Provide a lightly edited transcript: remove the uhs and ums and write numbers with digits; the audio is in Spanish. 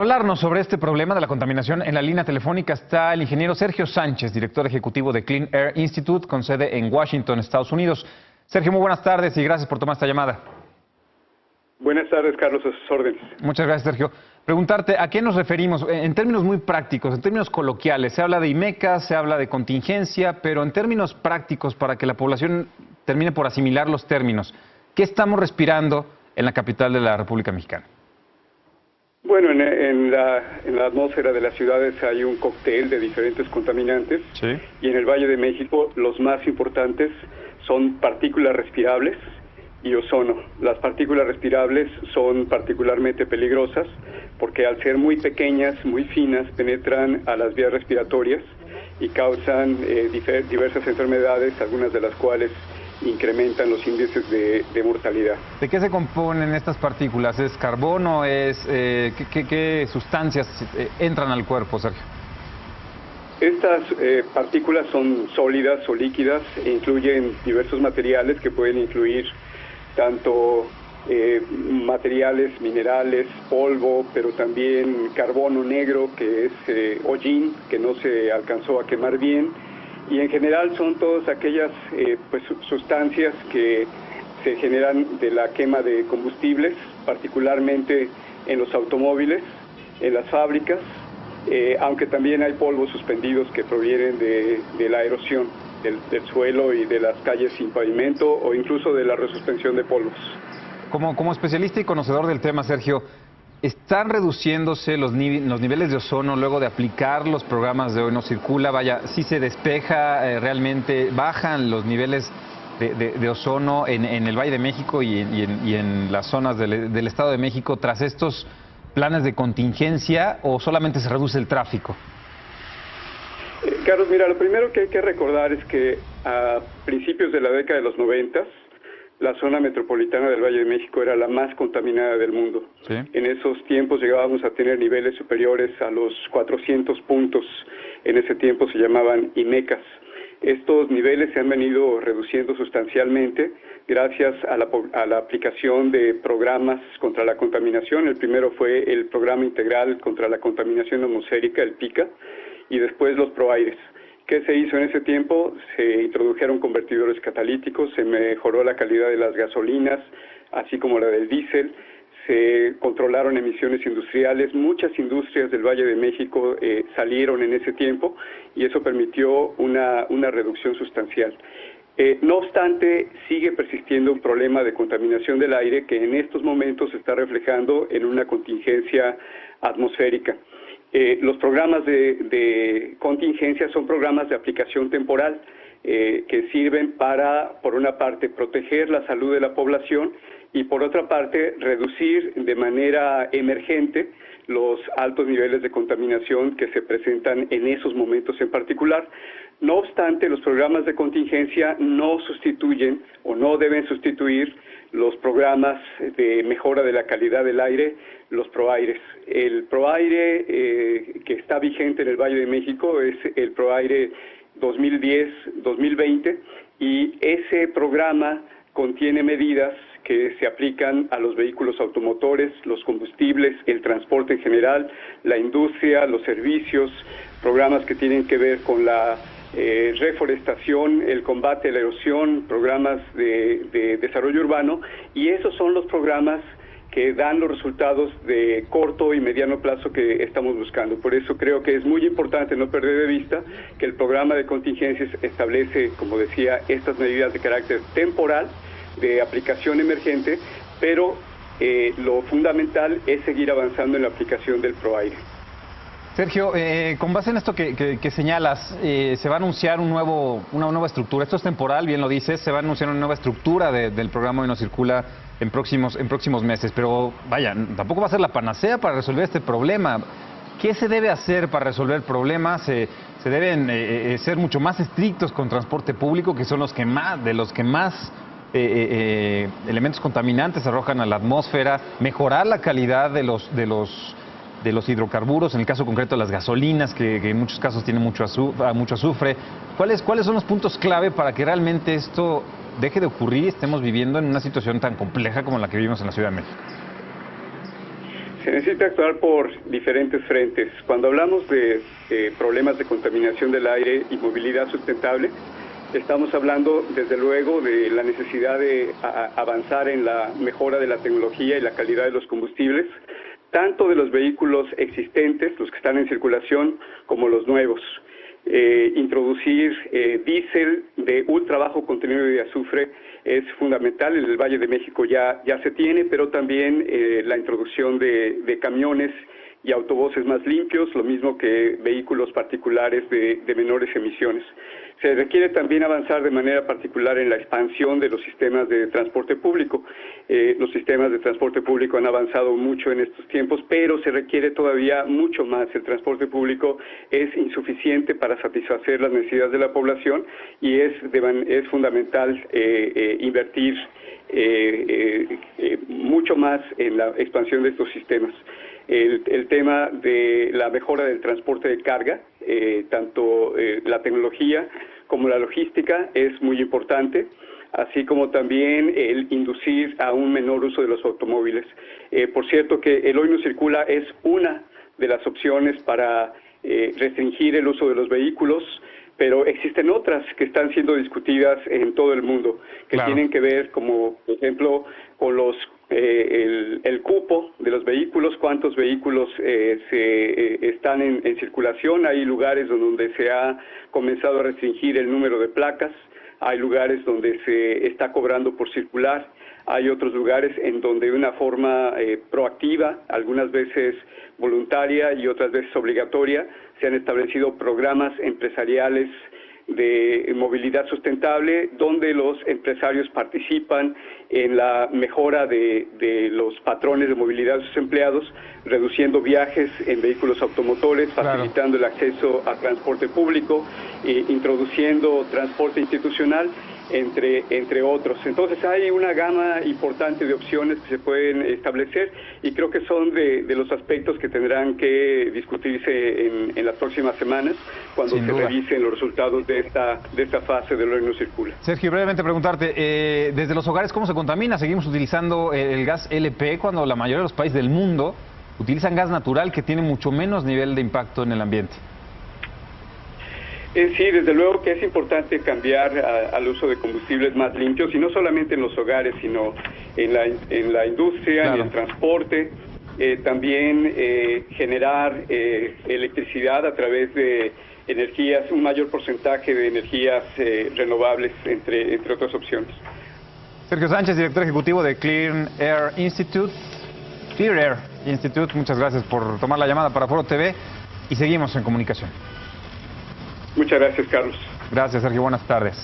Hablarnos sobre este problema de la contaminación, en la línea telefónica está el ingeniero Sergio Sánchez, director ejecutivo de Clean Air Institute, con sede en Washington, Estados Unidos. Sergio, muy buenas tardes y gracias por tomar esta llamada. Buenas tardes, Carlos, a sus órdenes. Muchas gracias, Sergio. Preguntarte, ¿a qué nos referimos? En términos muy prácticos, en términos coloquiales, se habla de IMECA, se habla de contingencia, pero en términos prácticos, para que la población termine por asimilar los términos, ¿qué estamos respirando en la capital de la República Mexicana? Bueno, en la atmósfera de las ciudades hay un cóctel de diferentes contaminantes. Sí. Y en el Valle de México los más importantes son partículas respirables y ozono. Las partículas respirables son particularmente peligrosas porque al ser muy pequeñas, muy finas, penetran a las vías respiratorias y causan diversas enfermedades, algunas de las cuales incrementan los índices de mortalidad. ¿De qué se componen estas partículas? ¿Es carbono? ¿Qué sustancias entran al cuerpo, Sergio? Estas partículas son sólidas o líquidas e incluyen diversos materiales que pueden incluir tanto materiales, minerales, polvo, pero también carbono negro, que es hollín, que no se alcanzó a quemar bien. Y en general son todas aquellas sustancias que se generan de la quema de combustibles, particularmente en los automóviles, en las fábricas, aunque también hay polvos suspendidos que provienen de la erosión del suelo y de las calles sin pavimento o incluso de la resuspensión de polvos. Como especialista y conocedor del tema, Sergio, ¿están reduciéndose los niveles de ozono luego de aplicar los programas de Hoy No Circula? Vaya, ¿sí se despeja realmente? ¿Bajan los niveles de ozono en el Valle de México y en las zonas del Estado de México tras estos planes de contingencia o solamente se reduce el tráfico? Carlos, mira, lo primero que hay que recordar es que a principios de la década de los 90, la zona metropolitana del Valle de México era la más contaminada del mundo. Sí. En esos tiempos llegábamos a tener niveles superiores a los 400 puntos. En ese tiempo se llamaban IMECAS. Estos niveles se han venido reduciendo sustancialmente gracias a la aplicación de programas contra la contaminación. El primero fue el Programa Integral contra la Contaminación Atmosférica, el PICA, y después los ProAires. ¿Qué se hizo en ese tiempo? Se introdujeron convertidores catalíticos, se mejoró la calidad de las gasolinas, así como la del diésel, se controlaron emisiones industriales. Muchas industrias del Valle de México salieron en ese tiempo y eso permitió una reducción sustancial. No obstante, sigue persistiendo un problema de contaminación del aire que en estos momentos se está reflejando en una contingencia atmosférica. Los programas de contingencia son programas de aplicación temporal que sirven para, por una parte, proteger la salud de la población y, por otra parte, reducir de manera emergente los altos niveles de contaminación que se presentan en esos momentos en particular. No obstante, los programas de contingencia no sustituyen o no deben sustituir los programas de mejora de la calidad del aire, los ProAires. El ProAire que está vigente en el Valle de México es el ProAire 2010-2020 y ese programa contiene medidas que se aplican a los vehículos automotores, los combustibles, el transporte en general, la industria, los servicios, programas que tienen que ver con la reforestación, el combate a la erosión, programas de desarrollo urbano, y esos son los programas que dan los resultados de corto y mediano plazo que estamos buscando. Por eso creo que es muy importante no perder de vista que el programa de contingencias establece, como decía, estas medidas de carácter temporal, de aplicación emergente, pero lo fundamental es seguir avanzando en la aplicación del ProAire. Sergio, con base en esto que señalas, se va a anunciar una nueva estructura. Esto es temporal, bien lo dices, se va a anunciar una nueva estructura del programa Hoy No Circula en próximos meses. Pero vaya, tampoco va a ser la panacea para resolver este problema. ¿Qué se debe hacer para resolver el problema? Se deben ser mucho más estrictos con transporte público, que son los que más elementos contaminantes arrojan a la atmósfera, mejorar la calidad de los hidrocarburos, en el caso concreto de las gasolinas, que en muchos casos tienen mucho azufre. ¿Cuáles son los puntos clave para que realmente esto deje de ocurrir y estemos viviendo en una situación tan compleja como la que vivimos en la Ciudad de México? Se necesita actuar por diferentes frentes. Cuando hablamos de problemas de contaminación del aire y movilidad sustentable, estamos hablando desde luego de la necesidad de avanzar en la mejora de la tecnología y la calidad de los combustibles, tanto de los vehículos existentes, los que están en circulación, como los nuevos. Introducir diésel de ultra bajo contenido de azufre es fundamental. En el Valle de México ya se tiene, pero también la introducción de camiones y autobuses más limpios, lo mismo que vehículos particulares de menores emisiones. Se requiere también avanzar de manera particular en la expansión de los sistemas de transporte público. Los sistemas de transporte público han avanzado mucho en estos tiempos, pero se requiere todavía mucho más. El transporte público es insuficiente para satisfacer las necesidades de la población y es fundamental invertir mucho más en la expansión de estos sistemas. El tema de la mejora del transporte de carga, tanto la tecnología como la logística es muy importante, así como también el inducir a un menor uso de los automóviles. Por cierto que el Hoy No Circula es una de las opciones para restringir el uso de los vehículos, pero existen otras que están siendo discutidas en todo el mundo, que tienen que ver, como por ejemplo, con el cupo de los vehículos, cuántos vehículos están en circulación. Hay lugares donde se ha comenzado a restringir el número de placas, hay lugares donde se está cobrando por circular, hay otros lugares en donde de una forma proactiva, algunas veces voluntaria y otras veces obligatoria, se han establecido programas empresariales de movilidad sustentable, donde los empresarios participan en la mejora de los patrones de movilidad de sus empleados, reduciendo viajes en vehículos automotores, facilitando el acceso a transporte público, introduciendo transporte institucional, entre otros. Entonces hay una gama importante de opciones que se pueden establecer y creo que son de los aspectos que tendrán que discutirse en las próximas semanas cuando se revisen los resultados de esta fase del Hoy No Circula. Sergio, brevemente preguntarte, desde los hogares, ¿cómo se contamina? ¿Seguimos utilizando el gas LP cuando la mayoría de los países del mundo utilizan gas natural que tiene mucho menos nivel de impacto en el ambiente? Sí, desde luego que es importante cambiar al uso de combustibles más limpios, y no solamente en los hogares, sino en la industria, en el transporte, también generar electricidad a través de energías, un mayor porcentaje de energías renovables, entre otras opciones. Sergio Sánchez, director ejecutivo de Clean Air Institute, muchas gracias por tomar la llamada para Foro TV y seguimos en comunicación. Muchas gracias, Carlos. Gracias, Sergio. Buenas tardes.